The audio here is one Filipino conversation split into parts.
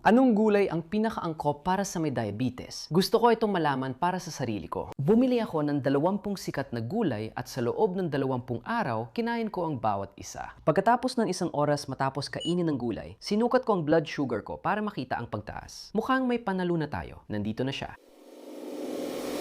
Anong gulay ang pinakaangkop para sa may diabetes? Gusto ko itong malaman para sa sarili ko. Bumili ako ng 20 sikat na gulay at sa loob ng 20 araw, kinain ko ang bawat isa. Pagkatapos ng isang oras matapos kainin ng gulay, sinukat ko ang blood sugar ko para makita ang pagtaas. Mukhang may panalo na tayo. Nandito na siya.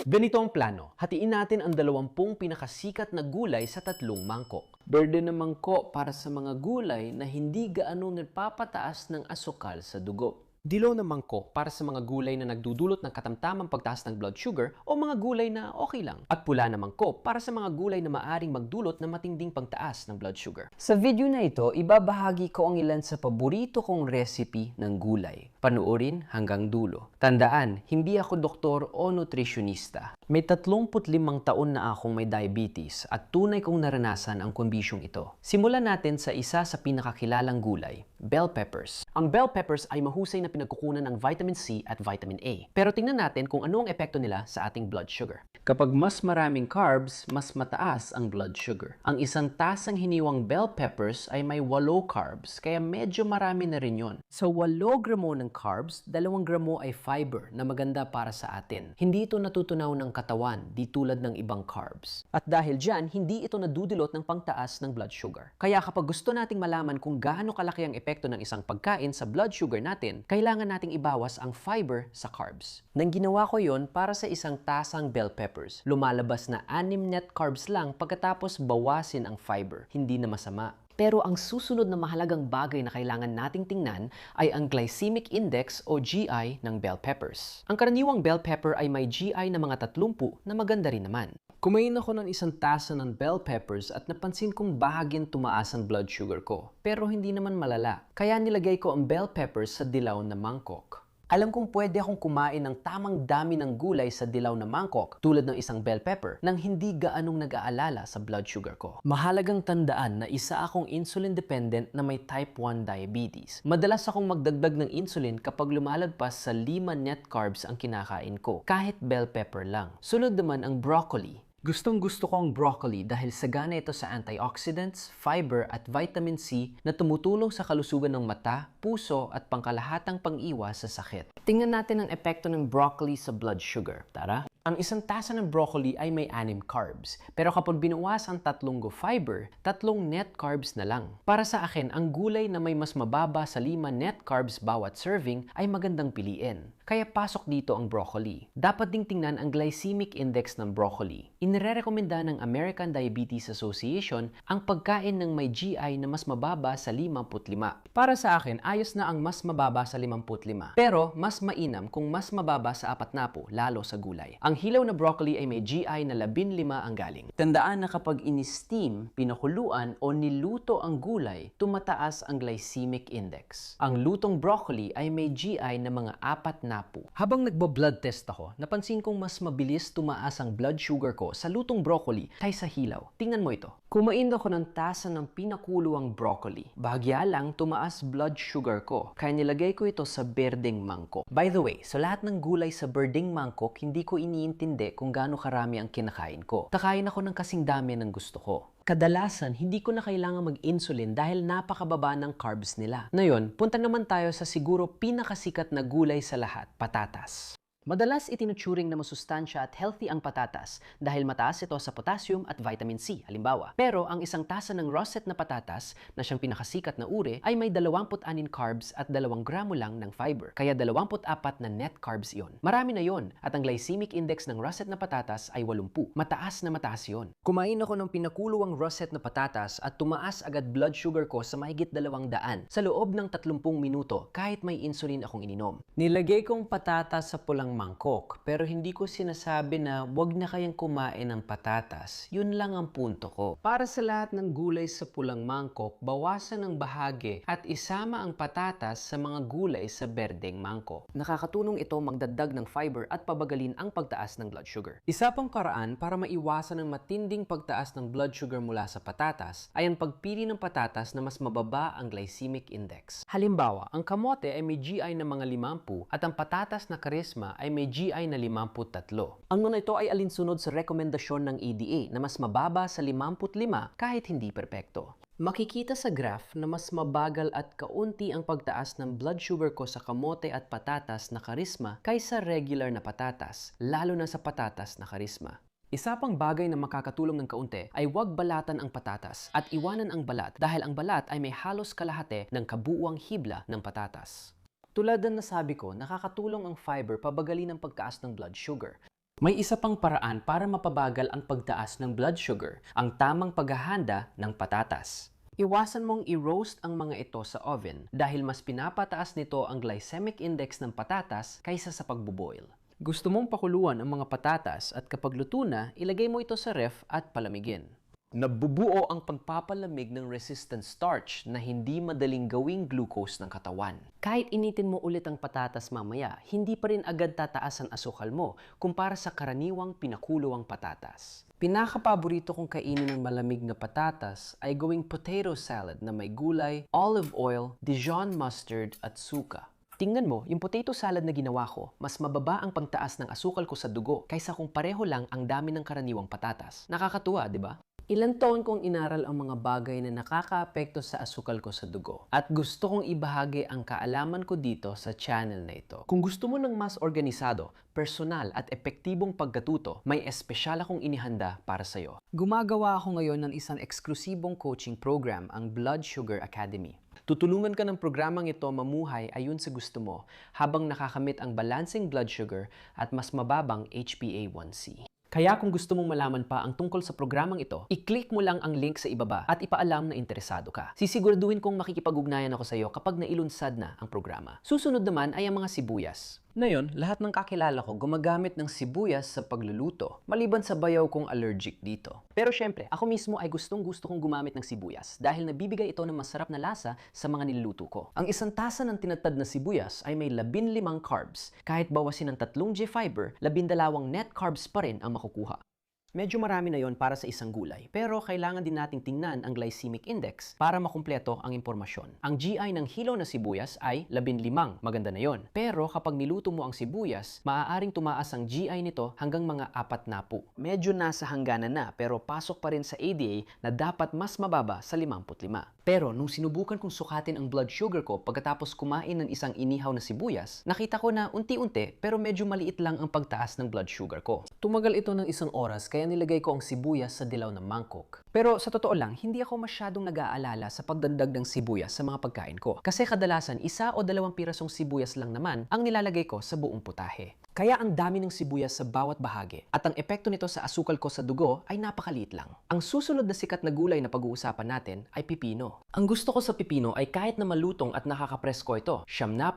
Ganito ang plano. Hatiin natin ang 20 pinakasikat na gulay sa 3 mangkok. Berde na mangkok para sa mga gulay na hindi gaano nagpapataas ng asukal sa dugo. Dilaw na mangkok para sa mga gulay na nagdudulot ng katamtamang pagtaas ng blood sugar o mga gulay na okay lang. At pula na mangkok para sa mga gulay na maaring magdulot ng matinding pagtaas ng blood sugar. Sa video na ito, ibabahagi ko ang ilan sa paborito kong recipe ng gulay. Panuorin hanggang dulo. Tandaan, hindi ako doktor o nutritionista. May 35 taon na akong may diabetes at tunay kong naranasan ang kondisyong ito. Simulan natin sa isa sa pinakakilalang gulay, bell peppers. Ang bell peppers ay mahusay na pinagkukunan ng vitamin C at vitamin A. Pero tingnan natin kung ano ang epekto nila sa ating blood sugar. Kapag mas maraming carbs, mas mataas ang blood sugar. Ang isang tasang hiniwang bell peppers ay may 8 carbs, kaya medyo marami na rin yon. Sa 8 gramo ng carbs, 2 gramo ay fiber na maganda para sa atin. Hindi ito natutunaw ng katawan, di tulad ng ibang carbs. At dahil dyan, hindi ito nadudulot ng pangtaas ng blood sugar. Kaya kapag gusto nating malaman kung gaano kalaki ang epekto ng isang pagkain sa blood sugar natin, kailangan nating ibawas ang fiber sa carbs. Nang ginawa ko yon para sa isang tasang bell peppers, lumalabas na 6 net carbs lang pagkatapos bawasin ang fiber. Hindi na masama. Pero ang susunod na mahalagang bagay na kailangan nating tingnan ay ang glycemic index o GI ng bell peppers. Ang karaniwang bell pepper ay may GI na mga 30 na maganda rin naman. Kumain ako ng isang tasa ng bell peppers at napansin kong bahagyan tumaas ang blood sugar ko. Pero hindi naman malala. Kaya nilagay ko ang bell peppers sa dilaw na mangkok. Alam kong pwede akong kumain ng tamang dami ng gulay sa dilaw na mangkok tulad ng isang bell pepper nang hindi gaanong nag-aalala sa blood sugar ko. Mahalagang tandaan na isa akong insulin dependent na may type 1 diabetes. Madalas akong magdagdag ng insulin kapag lumalagpas sa 5 net carbs ang kinakain ko, kahit bell pepper lang. Sunod naman ang broccoli. Gustong gusto ko ang broccoli dahil sagana ito sa antioxidants, fiber at vitamin C na tumutulong sa kalusugan ng mata, puso at pangkalahatang pang-iwas sa sakit. Tingnan natin ang epekto ng broccoli sa blood sugar. Tara! Ang isang tasa ng broccoli ay may 6 carbs. Pero kapag binawasan 3 fiber, 3 net carbs na lang. Para sa akin, ang gulay na may mas mababa sa 5 net carbs bawat serving ay magandang piliin. Kaya pasok dito ang broccoli. Dapat ding tingnan ang glycemic index ng broccoli. Inirekomenda ng American Diabetes Association ang pagkain ng may GI na mas mababa sa 55. Para sa akin, ayos na ang mas mababa sa 55. Pero mas mainam kung mas mababa sa 40, lalo sa gulay. Ang hilaw na broccoli ay may GI na 15 ang galing. Tandaan na kapag in-steam, pinakuluan o niluto ang gulay, tumataas ang glycemic index. Ang lutong broccoli ay may GI na mga 4. Habang nagbo-blood test ako, napansin kong mas mabilis tumaas ang blood sugar ko sa lutong broccoli kaysa hilaw. Tingnan mo ito. Kumain ako ng tasa ng pinakuluang broccoli. Bahagya lang tumaas blood sugar ko, kaya nilagay ko ito sa berdeng mangkok. By the way, sa lahat ng gulay sa berdeng mangkok, hindi ko iniintindi kung gaano karami ang kinakain ko. Kakain ako ng kasing dami ng gusto ko. Kadalasan, hindi ko na kailangan mag-insulin dahil napakababa ng carbs nila. Ngayon, punta naman tayo sa siguro pinakasikat na gulay sa lahat, patatas. Madalas itinuturing na masustansya at healthy ang patatas dahil mataas ito sa potassium at vitamin C, halimbawa. Pero ang isang tasa ng roasted na patatas na siyang pinakasikat na uri ay may 26 carbs at 2 gramo lang ng fiber. Kaya 24 na net carbs yon. Marami na yon at ang glycemic index ng roasted na patatas ay 80. Mataas na mataas yon. Kumain ako ng pinakuluang roasted na patatas at tumaas agad blood sugar ko sa mahigit 200 sa loob ng 30 minuto kahit may insulin akong ininom. Nilagay kong patatas sa pulang mangkok, pero hindi ko sinasabi na wag na kayang kumain ng patatas. Yun lang ang punto ko. Para sa lahat ng gulay sa pulang mangkok, bawasan ng bahagi at isama ang patatas sa mga gulay sa berdeng mangkok. Nakakatulong ito magdagdag ng fiber at pabagalin ang pagtaas ng blood sugar. Isa pang paraan para maiwasan ang matinding pagtaas ng blood sugar mula sa patatas ay ang pagpili ng patatas na mas mababa ang glycemic index. Halimbawa, ang kamote ay may GI na mga 50 at ang patatas na karisma ay may GI na 53. Ang mga ito ay alinsunod sa rekomendasyon ng EDA na mas mababa sa 55 kahit hindi perpekto. Makikita sa graph na mas mabagal at kaunti ang pagtaas ng blood sugar ko sa kamote at patatas na karisma kaysa regular na patatas, lalo na sa patatas na karisma. Isa pang bagay na makakatulong ng kaunti ay huwag balatan ang patatas at iwanan ang balat dahil ang balat ay may halos kalahati ng kabuuang hibla ng patatas. Tulad ng nasabi ko, nakakatulong ang fiber pabagalin ang pagtaas ng blood sugar. May isa pang paraan para mapabagal ang pagtaas ng blood sugar, ang tamang paghahanda ng patatas. Iwasan mong i-roast ang mga ito sa oven dahil mas pinapataas nito ang glycemic index ng patatas kaysa sa pagboboil. Gusto mong pakuluan ang mga patatas at kapag luto na, ilagay mo ito sa ref at palamigin. Nabubuo ang pagpapalamig ng resistant starch na hindi madaling gawing glucose ng katawan. Kahit initin mo ulit ang patatas mamaya, hindi pa rin agad tataas ang asukal mo kumpara sa karaniwang pinakulowang patatas. Pinakapaborito kong kainin ng malamig na patatas ay gawing potato salad na may gulay, olive oil, Dijon mustard at suka. Tingnan mo, yung potato salad na ginawa ko, mas mababa ang pagtaas ng asukal ko sa dugo kaysa kung pareho lang ang dami ng karaniwang patatas. Nakakatuwa, di ba? Ilang taon kong inaral ang mga bagay na nakakaapekto sa asukal ko sa dugo. At gusto kong ibahagi ang kaalaman ko dito sa channel na ito. Kung gusto mo ng mas organisado, personal at epektibong pagkatuto, may espesyal akong inihanda para sa'yo. Gumagawa ako ngayon ng isang eksklusibong coaching program, ang Blood Sugar Academy. Tutulungan ka ng programang ito mamuhay ayon sa gusto mo habang nakakamit ang balancing blood sugar at mas mababang HbA1c. Kaya kung gusto mong malaman pa ang tungkol sa programang ito, i-click mo lang ang link sa ibaba at ipaalam na interesado ka. Sisiguraduhin kong makikipag-ugnayan ako sa iyo kapag nailunsad na ang programa. Susunod naman ay ang mga sibuyas. Ngayon, lahat ng kakilala ko gumagamit ng sibuyas sa pagluluto, maliban sa bayaw kong allergic dito. Pero syempre, ako mismo ay gustong-gusto kong gumamit ng sibuyas dahil nabibigay ito ng masarap na lasa sa mga niluluto ko. Ang isang tasa ng tinadtad na sibuyas ay may 15 carbs. Kahit bawasin ng 3 G-fiber, 12 net carbs pa rin ang makukuha. Medyo marami na yon para sa isang gulay, pero kailangan din nating tingnan ang glycemic index para makumpleto ang impormasyon. Ang GI ng hilaw na sibuyas ay 15, maganda na yon. Pero kapag niluto mo ang sibuyas, maaaring tumaas ang GI nito hanggang mga 40. Medyo nasa hangganan na, pero pasok pa rin sa ADA na dapat mas mababa sa 55. Pero nung sinubukan kong sukatin ang blood sugar ko pagkatapos kumain ng isang inihaw na sibuyas, nakita ko na unti-unti pero medyo maliit lang ang pagtaas ng blood sugar ko. Tumagal ito ng isang oras kaya nilagay ko ang sibuyas sa dilaw ng mangkok. Pero sa totoo lang, hindi ako masyadong nag-aalala sa pagdagdag ng sibuyas sa mga pagkain ko. Kasi kadalasan, 1 o 2 pirasong sibuyas lang naman ang nilalagay ko sa buong putahe. Kaya ang dami ng sibuyas sa bawat bahagi at ang epekto nito sa asukal ko sa dugo ay napakaliit lang. Ang susunod na sikat na gulay na pag-uusapan natin ay pipino. Ang gusto ko sa pipino ay kahit na malutong at nakakapresko ito, 70%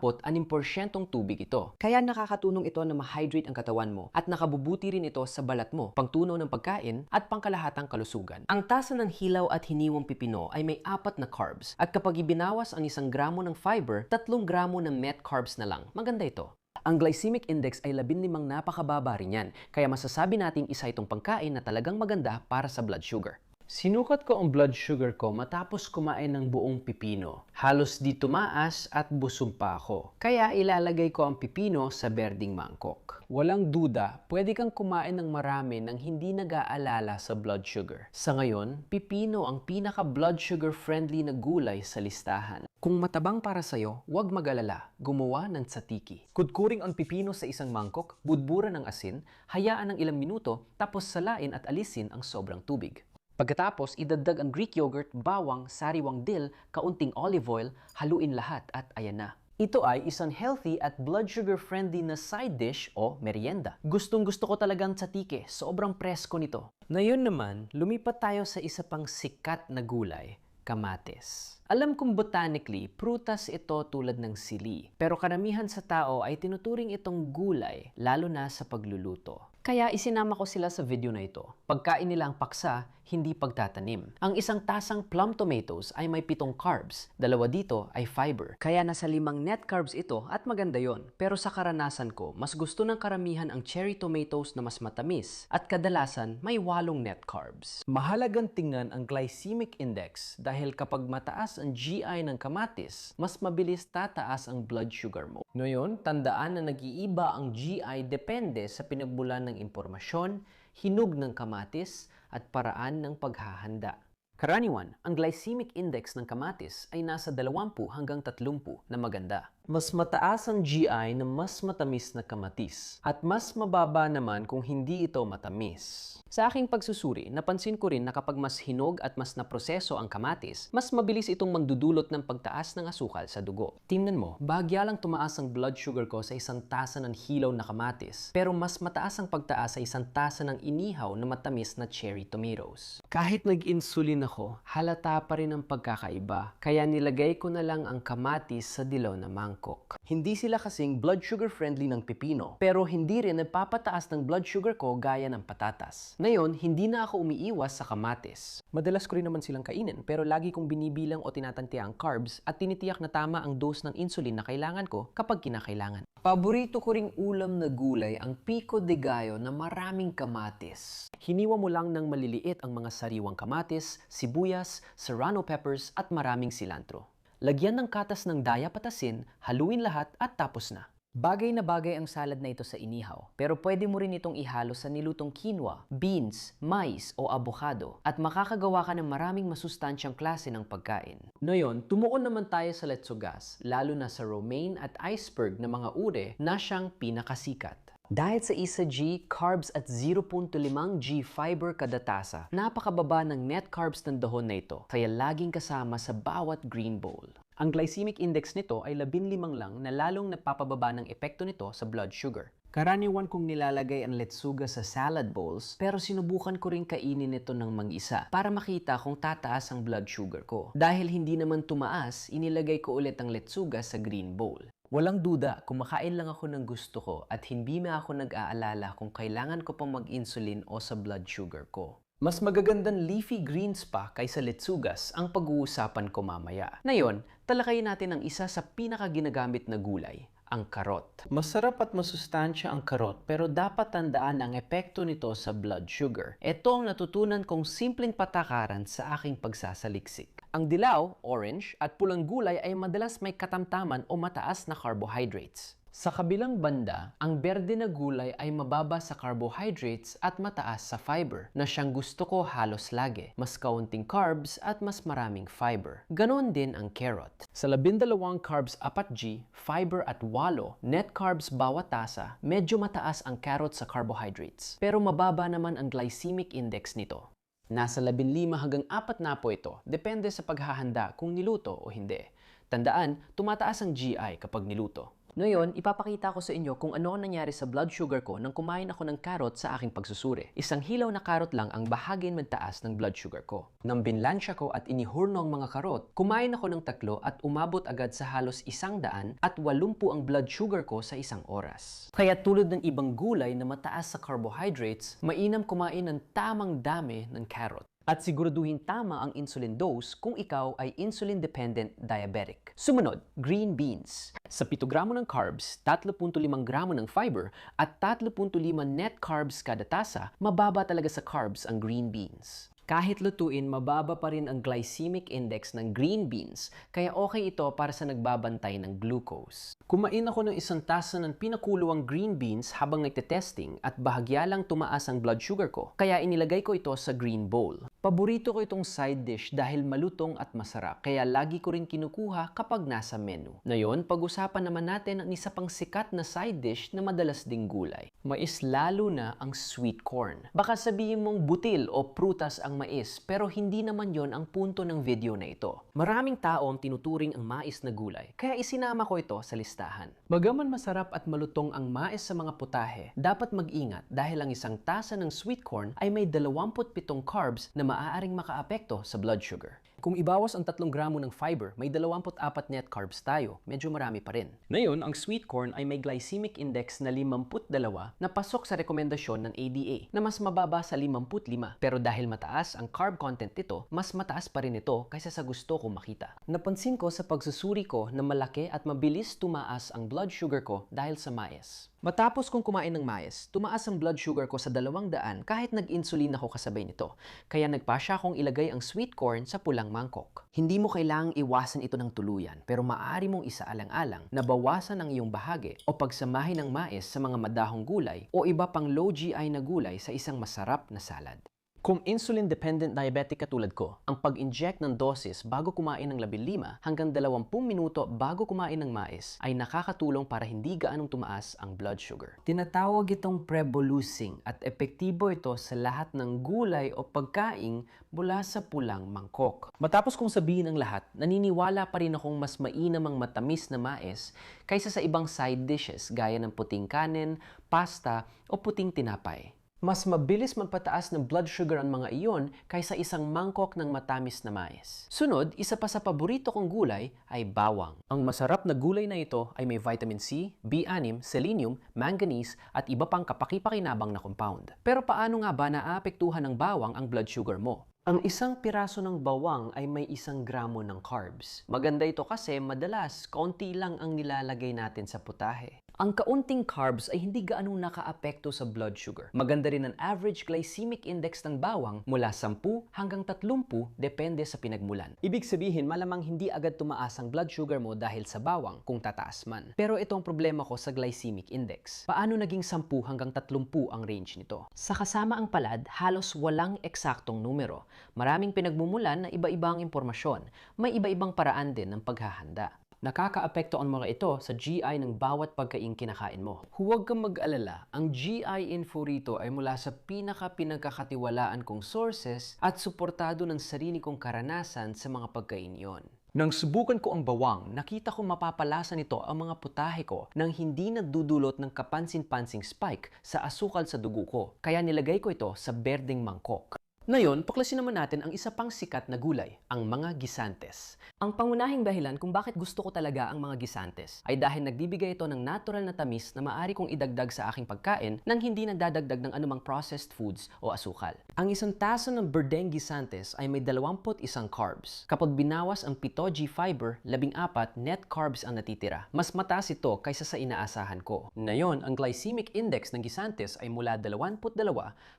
tubig ito. Kaya nakakatulong ito na ma-hydrate ang katawan mo at nakabubuti rin ito sa balat mo, pangtunaw ng pagkain at pangkalahatang kalusugan. Ang tasa ng hilaw at hiniwang pipino ay may 4 na carbs at kapag ibinawas ang 1 gramo ng fiber, 3 gramo ng net carbs na lang. Maganda ito. Ang glycemic index ay 15 napakababa rin yan, kaya masasabi nating isa itong pagkain na talagang maganda para sa blood sugar. Sinukat ko ang blood sugar ko matapos kumain ng buong pipino. Halos di tumaas at busog pa ako. Kaya ilalagay ko ang pipino sa berdeng mangkok. Walang duda, pwede kang kumain ng marami nang hindi nag-aalala sa blood sugar. Sa ngayon, pipino ang pinaka-blood sugar friendly na gulay sa listahan. Kung matabang para sa'yo, huwag mag-alala, gumawa ng tzatziki. Kudkuring ang pipino sa isang mangkok, budburan ng asin, hayaan ng ilang minuto, tapos salain at alisin ang sobrang tubig. Pagkatapos, idagdag ang Greek yogurt, bawang, sariwang dill, kaunting olive oil, haluin lahat at ayan na. Ito ay isang healthy at blood sugar friendly na side dish o merienda. Gustong gusto ko talagang tzatziki, sobrang presko nito. Ngayon naman, lumipat tayo sa isa pang sikat na gulay, kamatis. Alam kong botanically, prutas ito tulad ng sili. Pero karamihan sa tao ay tinuturing itong gulay, lalo na sa pagluluto. Kaya isinama ko sila sa video na ito. Pagkain nila ang paksa, hindi pagtatanim. Ang isang tasang plum tomatoes ay may 7 carbs. 2 dito ay fiber. Kaya nasa 5 net carbs ito at maganda yon. Pero sa karanasan ko, mas gusto ng karamihan ang cherry tomatoes na mas matamis at kadalasan may 8 net carbs. Mahalagang tingnan ang glycemic index dahil kapag mataas ang GI ng kamatis, mas mabilis tataas ang blood sugar mo. Ngayon, tandaan na nag-iiba ang GI depende sa pinagmulan ng impormasyon, hinog ng kamatis, at paraan ng paghahanda. Karaniwan, ang glycemic index ng kamatis ay nasa 20 hanggang 30 na maganda. Mas mataas ang GI na mas matamis na kamatis at mas mababa naman kung hindi ito matamis. Sa aking pagsusuri, napansin ko rin na kapag mas hinog at mas naproseso ang kamatis, mas mabilis itong magdudulot ng pagtaas ng asukal sa dugo. Tingnan mo, bahagya lang tumaas ang blood sugar ko sa isang tasa ng hilaw na kamatis, pero mas mataas ang pagtaas sa isang tasa ng inihaw na matamis na cherry tomatoes. Kahit nag-insulin ako, halata pa rin ang pagkakaiba, kaya nilagay ko na lang ang kamatis sa dilaw na mangkok. Hindi sila kasing blood sugar friendly ng pipino, pero hindi rin nagpapataas ng blood sugar ko gaya ng patatas. Ngayon, hindi na ako umiiwas sa kamatis. Madalas ko rin naman silang kainin, pero lagi kong binibilang o tinatantiya ang carbs at tinitiyak na tama ang dose ng insulin na kailangan ko kapag kinakailangan. Paborito ko ring ulam na gulay ang pico de gallo na maraming kamatis. Hiniwa mo lang ng maliliit ang mga sariwang kamatis, sibuyas, serrano peppers at maraming cilantro. Lagyan ng katas ng daya patasin, haluin lahat at tapos na. Bagay na bagay ang salad na ito sa inihaw, pero pwede mo rin itong ihalo sa nilutong quinoa, beans, mais o avocado at makakagawa ka ng maraming masustansyang klase ng pagkain. Ngayon, tumuon naman tayo sa letsogas, lalo na sa romaine at iceberg na mga ure na siyang pinakasikat. Dahil sa isa G, carbs at 0.5 G fiber kada tasa, napakababa ng net carbs ng dahon na ito, kaya laging kasama sa bawat green bowl. Ang glycemic index nito ay 15 lang na lalong nagpapababa ng epekto nito sa blood sugar. Karaniwan kong nilalagay ang letsuga sa salad bowls, pero sinubukan ko rin kainin ito ng mag-isa para makita kung tataas ang blood sugar ko. Dahil hindi naman tumaas, inilagay ko ulit ang letsuga sa green bowl. Walang duda, kumakain lang ako ng gusto ko at hindi na ako nag-aalala kung kailangan ko pang mag-insulin o sa blood sugar ko. Mas magagandang leafy greens pa kaysa letsugas ang pag-uusapan ko mamaya. Ngayon, talakayin natin ang isa sa pinakaginagamit na gulay, ang karot. Masarap at masustansya ang karot pero dapat tandaan ang epekto nito sa blood sugar. Ito ang natutunan kong simpleng patakaran sa aking pagsasaliksik. Ang dilaw, orange, at pulang gulay ay madalas may katamtaman o mataas na carbohydrates. Sa kabilang banda, ang berde na gulay ay mababa sa carbohydrates at mataas sa fiber, na siyang gusto ko halos lagi. Mas kaunting carbs at mas maraming fiber. Ganon din ang carrot. Sa 12 carbs 4G, fiber at 8 net carbs bawat tasa, medyo mataas ang carrot sa carbohydrates. Pero mababa naman ang glycemic index nito. Nasa 15 hanggang 4 na po ito, depende sa paghahanda kung niluto o hindi. Tandaan, tumataas ang GI kapag niluto. Ngayon, ipapakita ko sa inyo kung ano ang nangyari sa blood sugar ko nang kumain ako ng karot sa aking pagsusuri. Isang hilaw na karot lang ang bahaging magtaas ng blood sugar ko. Nang binlansya ko at inihurno ang mga karot, kumain ako ng 3 at umabot agad sa halos 180 ang blood sugar ko sa isang oras. Kaya tulad ng ibang gulay na mataas sa carbohydrates, mainam kumain ng tamang dami ng karot. At siguraduhin tama ang insulin dose kung ikaw ay insulin-dependent diabetic. Sumunod, green beans. Sa 7 gramo ng carbs, 3.5 gramo ng fiber, at 3.5 net carbs kada tasa, mababa talaga sa carbs ang green beans. Kahit lutuin, mababa pa rin ang glycemic index ng green beans, kaya okay ito para sa nagbabantay ng glucose. Kumain ako ng 1 tasa ng pinakulawang green beans habang nagte-testing at bahagya lang tumaas ang blood sugar ko, kaya inilagay ko ito sa green bowl. Paborito ko itong side dish dahil malutong at masarap, kaya lagi ko rin kinukuha kapag nasa menu. Ngayon, pag-usapan naman natin ang isa pang sikat na side dish na madalas ding gulay. Mais lalo na ang sweet corn. Baka sabihin mong butil o prutas ang mais, pero hindi naman yon ang punto ng video na ito. Maraming tao ang tinuturing ang mais na gulay, kaya isinama ko ito sa listahan. Bagaman masarap at malutong ang mais sa mga putahe, dapat mag-ingat dahil ang isang tasa ng sweet corn ay may 27 carbs na maaaring makaapekto sa blood sugar. Kung ibawas ang 3 gramo ng fiber, may 24 net carbs tayo. Medyo marami pa rin. Ngayon, ang sweet corn ay may glycemic index na 52 na pasok sa rekomendasyon ng ADA na mas mababa sa 55. Pero dahil mataas ang carb content nito, mas mataas pa rin ito kaysa sa gusto kong makita. Napansin ko sa pagsusuri ko na malaki at mabilis tumaas ang blood sugar ko dahil sa mais. Matapos kong kumain ng mais, tumaas ang blood sugar ko sa 200 kahit nag-insulin ako kasabay nito. Kaya nagpasya akong ilagay ang sweet corn sa pulang mangkok. Hindi mo kailangang iwasan ito ng tuluyan, pero maaari mong isaalang-alang na bawasan ang iyong bahagi o pagsamahin ng mais sa mga madahong gulay o iba pang low GI na gulay sa isang masarap na salad. Kung insulin-dependent diabetic katulad ko, ang pag-inject ng dosis bago kumain ng 15 hanggang 20 minuto bago kumain ng mais ay nakakatulong para hindi gaanong tumaas ang blood sugar. Tinatawag itong Prebolusing at epektibo ito sa lahat ng gulay o pagkain mula sa pulang mangkok. Matapos kong sabihin ang lahat, naniniwala pa rin akong mas mainam ang matamis na mais kaysa sa ibang side dishes gaya ng puting kanin, pasta o puting tinapay. Mas mabilis magpataas ng blood sugar ang mga iyon kaysa isang mangkok ng matamis na mais. Sunod, isa pa sa paborito kong gulay ay bawang. Ang masarap na gulay na ito ay may vitamin C, B6, selenium, manganese at iba pang kapaki-pakinabang na compound. Pero paano nga ba naaapektuhan ng bawang ang blood sugar mo? Ang isang piraso ng bawang ay may 1 gramo ng carbs. Maganda ito kasi madalas konti lang ang nilalagay natin sa putahe. Ang kaunting carbs ay hindi gaanong nakaapekto sa blood sugar. Maganda rin ang average glycemic index ng bawang mula 10 hanggang 30 depende sa pinagmulan. Ibig sabihin, malamang hindi agad tumaas ang blood sugar mo dahil sa bawang kung tataas man. Pero ito ang problema ko sa glycemic index. Paano naging 10 hanggang 30 ang range nito? Sa kasama ang palad, halos walang eksaktong numero. Maraming pinagmumulan na iba-iba ang impormasyon. May iba-ibang paraan din ng paghahanda. Nakakaapekto ang mga ito sa GI ng bawat pagkain kinakain mo. Huwag kang mag-alala, ang GI info rito ay mula sa pinagkakatiwalaan kong sources at suportado ng sarili kong karanasan sa mga pagkain yon. Nang subukan ko ang bawang, nakita ko mapapalasa nito ang mga putahe ko nang hindi nagdudulot ng kapansin-pansing spike sa asukal sa dugo ko. Kaya nilagay ko ito sa berdeng mangkok. Ngayon, tuklasin naman natin ang isa pang sikat na gulay, ang mga gisantes. Ang pangunahing dahilan kung bakit gusto ko talaga ang mga gisantes ay dahil nagbibigay ito ng natural na tamis na maaari kong idagdag sa aking pagkain nang hindi nagdadagdag ng anumang processed foods o asukal. Ang 1 tasa ng berdeng gisantes ay may 21 carbs. Kapag binawas ang 7G fiber, 14 net carbs ang natitira. Mas mataas ito kaysa sa inaasahan ko. Ngayon, ang glycemic index ng gisantes ay mula 22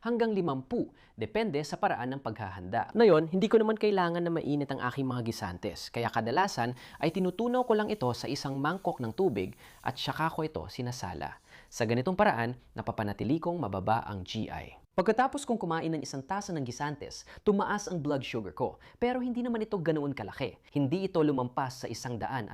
hanggang 50, depende sa paraan ng paghahanda. Ngayon, hindi ko naman kailangan na mainit ang aking mga gisantes, kaya kadalasan ay tinutunaw ko lang ito sa isang mangkok ng tubig at saka ko ito sinasala. Sa ganitong paraan, napapanatili kong mababa ang GI. Pagkatapos kong kumain ng 1 tasa ng gisantes, tumaas ang blood sugar ko, pero hindi naman ito ganoon kalaki. Hindi ito lumampas sa 140.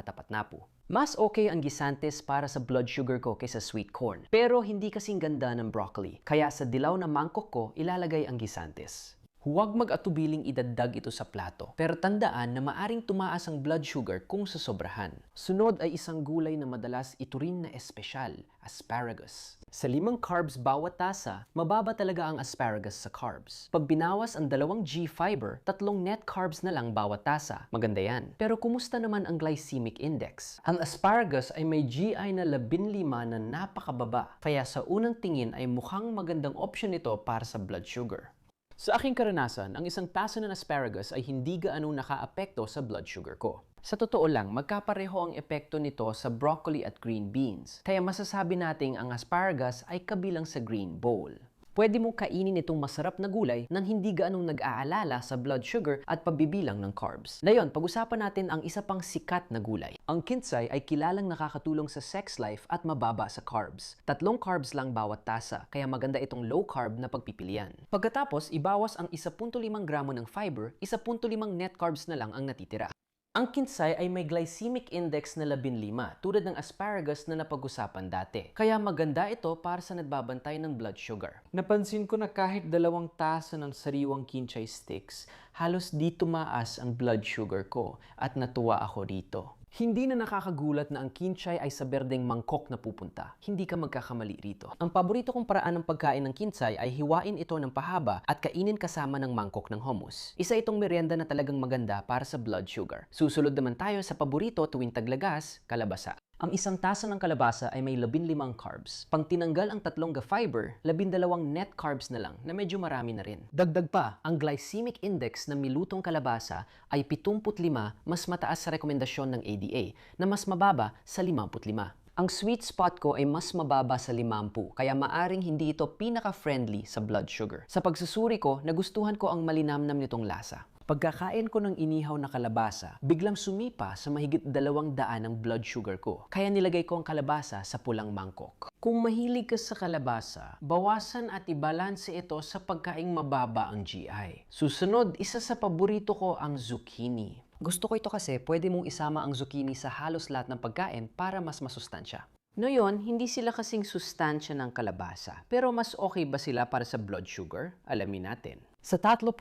Mas okay ang gisantes para sa blood sugar ko kaysa sweet corn, pero hindi kasing ganda ng broccoli. Kaya sa dilaw na mangkok ko, ilalagay ang gisantes. Huwag mag-atubiling idagdag ito sa plato, pero tandaan na maaring tumaas ang blood sugar kung sasobrahan. Sunod ay isang gulay na madalas ito rin na espesyal, asparagus. Sa 5 carbs bawat tasa, mababa talaga ang asparagus sa carbs. Pag binawas ang 2G fiber, 3 net carbs na lang bawat tasa. Maganda yan. Pero kumusta naman ang glycemic index? Ang asparagus ay may GI na 15 na napakababa. Kaya sa unang tingin ay mukhang magandang option ito para sa blood sugar. Sa aking karanasan, ang 1 tasa ng asparagus ay hindi gaanong nakaapekto sa blood sugar ko. Sa totoo lang, magkapareho ang epekto nito sa broccoli at green beans. Kaya masasabi nating ang asparagus ay kabilang sa green bowl. Pwede mong kainin itong masarap na gulay nang hindi gaanong nag-aalala sa blood sugar at pagbibilang ng carbs. Ngayon, pag-usapan natin ang isa pang sikat na gulay. Ang kinsay ay kilalang nakakatulong sa sex life at mababa sa carbs. 3 carbs lang bawat tasa, kaya maganda itong low carb na pagpipilian. Pagkatapos, ibawas ang 1.5 gramo ng fiber, 1.5 net carbs na lang ang natitira. Ang kinsay ay may glycemic index na 15, tulad ng asparagus na napag-usapan dati. Kaya maganda ito para sa nagbabantay ng blood sugar. Napansin ko na kahit 2 tasa ng sariwang kinsay sticks, halos di tumaas ang blood sugar ko at natuwa ako dito. Hindi na nakakagulat na ang kinsay ay sa berdeng mangkok na pupunta. Hindi ka magkakamali rito. Ang paborito kong paraan ng pagkain ng kinsay ay hiwain ito ng pahaba at kainin kasama ng mangkok ng hummus. Isa itong merienda na talagang maganda para sa blood sugar. Susunod naman tayo sa paborito tuwing taglagas, kalabasa. Ang 1 tasa ng kalabasa ay may 15 carbs. Pang tinanggal ang 3 fiber, 12 net carbs na lang na medyo marami na rin. Dagdag pa, ang glycemic index ng milutong kalabasa ay 75, mas mataas sa rekomendasyon ng ADA na mas mababa sa 55. Ang sweet spot ko ay mas mababa sa 50, kaya maaring hindi ito pinaka-friendly sa blood sugar. Sa pagsusuri ko, nagustuhan ko ang malinamnam nitong lasa. Pagkakain ko ng inihaw na kalabasa, biglang sumipa sa mahigit 200 ang blood sugar ko. Kaya nilagay ko ang kalabasa sa pulang mangkok. Kung mahilig ka sa kalabasa, bawasan at ibalanse ito sa pagkaing mababa ang GI. Susunod, isa sa paborito ko ang zucchini. Gusto ko ito kasi pwede mong isama ang zucchini sa halos lahat ng pagkain para mas masustansya. Noyon, hindi sila kasing sustansya ng kalabasa. Pero mas okay ba sila para sa blood sugar? Alamin natin. Sa 3.5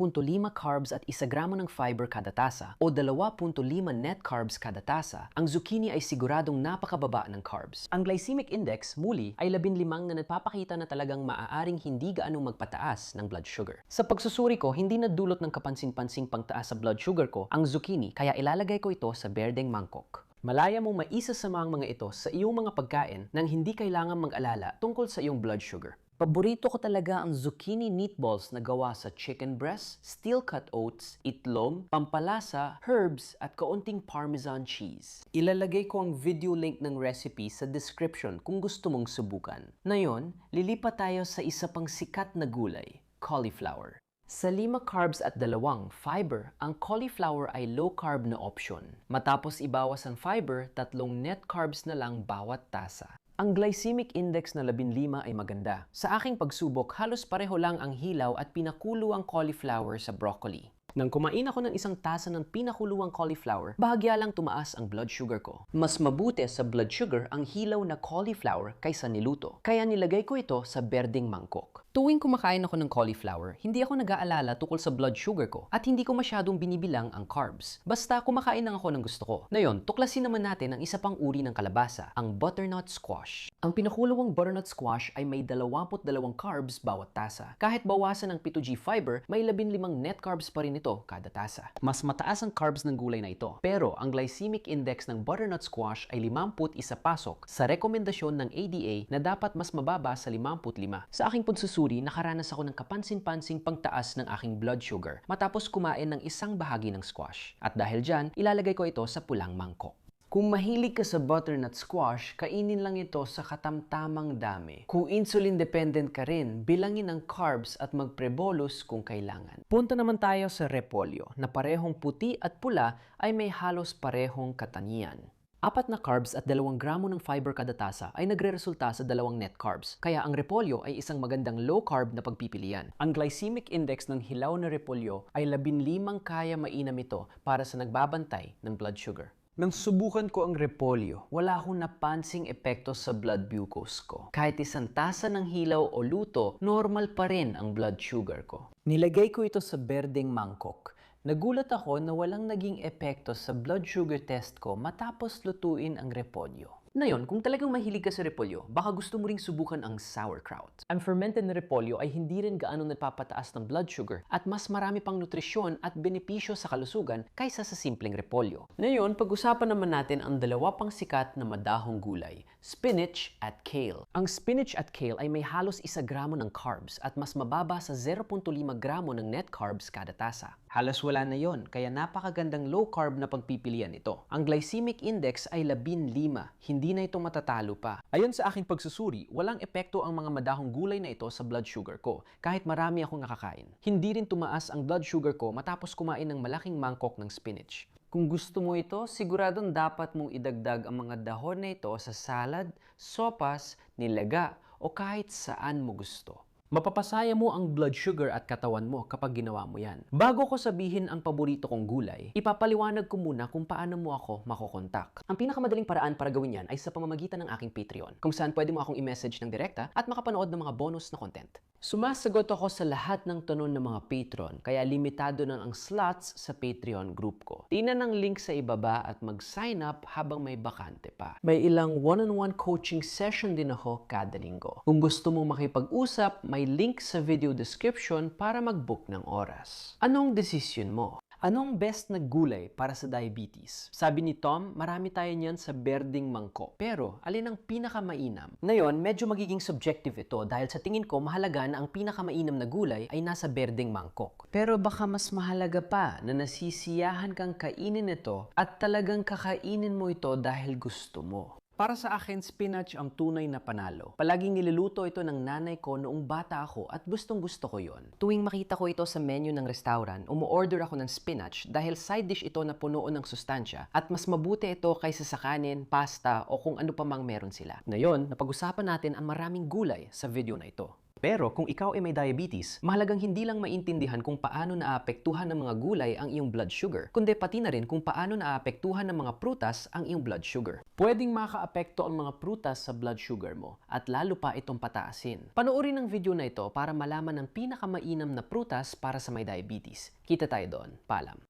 carbs at 1 gramo ng fiber kada tasa o 2.5 net carbs kada tasa, ang zucchini ay siguradong napakababa ng carbs. Ang glycemic index, muli, ay 15 na nagpapakita na talagang maaaring hindi gaanong magpataas ng blood sugar. Sa pagsusuri ko, hindi nadulot ng kapansin-pansing pangtaas sa blood sugar ko ang zucchini, kaya ilalagay ko ito sa berdeng mangkok. Malaya mong maisasama ang mga ito sa iyong mga pagkain nang hindi kailangan mag-alala tungkol sa iyong blood sugar. Paborito ko talaga ang zucchini meatballs na gawa sa chicken breast, steel-cut oats, itlog, pampalasa, herbs at kaunting parmesan cheese. Ilalagay ko ang video link ng recipe sa description kung gusto mong subukan. Ngayon, lilipat tayo sa isa pang sikat na gulay, cauliflower. Sa 5 carbs at 2 fiber, ang cauliflower ay low-carb na option. Matapos ibawas ang fiber, 3 net carbs na lang bawat tasa. Ang glycemic index na 15 ay maganda. Sa aking pagsubok, halos pareho lang ang hilaw at pinakulo ang cauliflower sa broccoli. Nang kumain ako ng isang tasa ng pinakuluang cauliflower, bahagya lang tumaas ang blood sugar ko. Mas mabuti sa blood sugar ang hilaw na cauliflower kaysa niluto. Kaya nilagay ko ito sa berdeng mangkok. Tuwing kumakain ako ng cauliflower, hindi ako nag-aalala tukol sa blood sugar ko at hindi ko masyadong binibilang ang carbs. Basta kumakain lang ako ng gusto ko. Ngayon, tuklasin naman natin ang isa pang uri ng kalabasa, ang butternut squash. Ang pinakulawang butternut squash ay may 22 carbs bawat tasa. Kahit bawasan ng 2G fiber, may 15 net carbs pa rin ito kada tasa. Mas mataas ang carbs ng gulay na ito. Pero ang glycemic index ng butternut squash ay 51 pasok sa rekomendasyon ng ADA na dapat mas mababa sa 55. Sa aking pagsusuri, nakaranas ako ng kapansin-pansing pagtaas ng aking blood sugar matapos kumain ng isang bahagi ng squash. At dahil dyan, ilalagay ko ito sa pulang mangkok. Kung mahilig ka sa butternut squash, kainin lang ito sa katamtamang dami. Kung insulin dependent ka rin, bilangin ang carbs at magprebolus kung kailangan. Punta naman tayo sa repolyo, na parehong puti at pula ay may halos parehong katangian. 4 na carbs at 2 gramo ng fiber kada tasa ay nagre-resulta sa 2 net carbs. Kaya ang repolyo ay isang magandang low-carb na pagpipilian. Ang glycemic index ng hilaw na repolyo ay 15 kaya mainam ito para sa nagbabantay ng blood sugar. Nang subukan ko ang repolyo, wala akong napansing epekto sa blood glucose ko. Kahit isang tasa ng hilaw o luto, normal pa rin ang blood sugar ko. Nilagay ko ito sa berdeng mangkok. Nagulat ako na walang naging epekto sa blood sugar test ko matapos lutuin ang repolyo. Ngayon, kung talagang mahilig ka sa repolyo, baka gusto mo ring subukan ang sauerkraut. Ang fermented na repolyo ay hindi rin gaano nagpapataas ng blood sugar at mas marami pang nutrisyon at benepisyo sa kalusugan kaysa sa simpleng repolyo. Ngayon, pag-usapan naman natin ang 2 pang sikat na madahong gulay, spinach at kale. Ang spinach at kale ay may halos 1 gramo ng carbs at mas mababa sa 0.5 gramo ng net carbs kada tasa. Halos wala na yon, kaya napakagandang low-carb na pagpipilian ito. Ang glycemic index ay 15, hindi na ito matatalo pa. Ayon sa aking pagsusuri, walang epekto ang mga madahong gulay na ito sa blood sugar ko, kahit marami akong nakakain. Hindi rin tumaas ang blood sugar ko matapos kumain ng malaking mangkok ng spinach. Kung gusto mo ito, siguradong dapat mong idagdag ang mga dahon na ito sa salad, sopas, nilaga, o kahit saan mo gusto. Mapapasaya mo ang blood sugar at katawan mo kapag ginawa mo yan. Bago ko sabihin ang paborito kong gulay, ipapaliwanag ko muna kung paano mo ako makokontak. Ang pinakamadaling paraan para gawin yan ay sa pamamagitan ng aking Patreon, kung saan pwede mo akong i-message ng direkta at makapanood ng mga bonus na content. Sumasagot ako sa lahat ng tanong ng mga patron, kaya limitado na ang slots sa Patreon group ko. Tingnan ang link sa ibaba at mag-sign up habang may bakante pa. May ilang one-on-one coaching session din ako kada linggo. Kung gusto mong makipag-usap, may link sa video description para mag-book ng oras. Anong desisyon mo? Anong best na gulay para sa diabetes? Sabi ni Tom, marami tayo niyan sa berdeng mangkok. Pero, alin ang pinakamainam? Ngayon, medyo magiging subjective ito dahil sa tingin ko mahalaga na ang pinakamainam na gulay ay nasa berdeng mangkok. Pero baka mas mahalaga pa na nasisiyahan kang kainin ito at talagang kakainin mo ito dahil gusto mo. Para sa akin, spinach ang tunay na panalo. Palaging niluluto ito ng nanay ko noong bata ako at gustong-gusto ko yon. Tuwing makita ko ito sa menu ng restaurant, umu-order ako ng spinach dahil side dish ito na puno ng sustansya at mas mabuti ito kaysa sa kanin, pasta o kung ano pa mang meron sila. Ngayon, napag-usapan natin ang maraming gulay sa video na ito. Pero kung ikaw ay may diabetes, mahalagang hindi lang maintindihan kung paano naapektuhan ng mga gulay ang iyong blood sugar, kundi pati na rin kung paano naapektuhan ng mga prutas ang iyong blood sugar. Pwedeng makaapekto ang mga prutas sa blood sugar mo at lalo pa itong pataasin. Panoorin ang video na ito para malaman ang pinakamainam na prutas para sa may diabetes. Kita tayo doon. Paalam.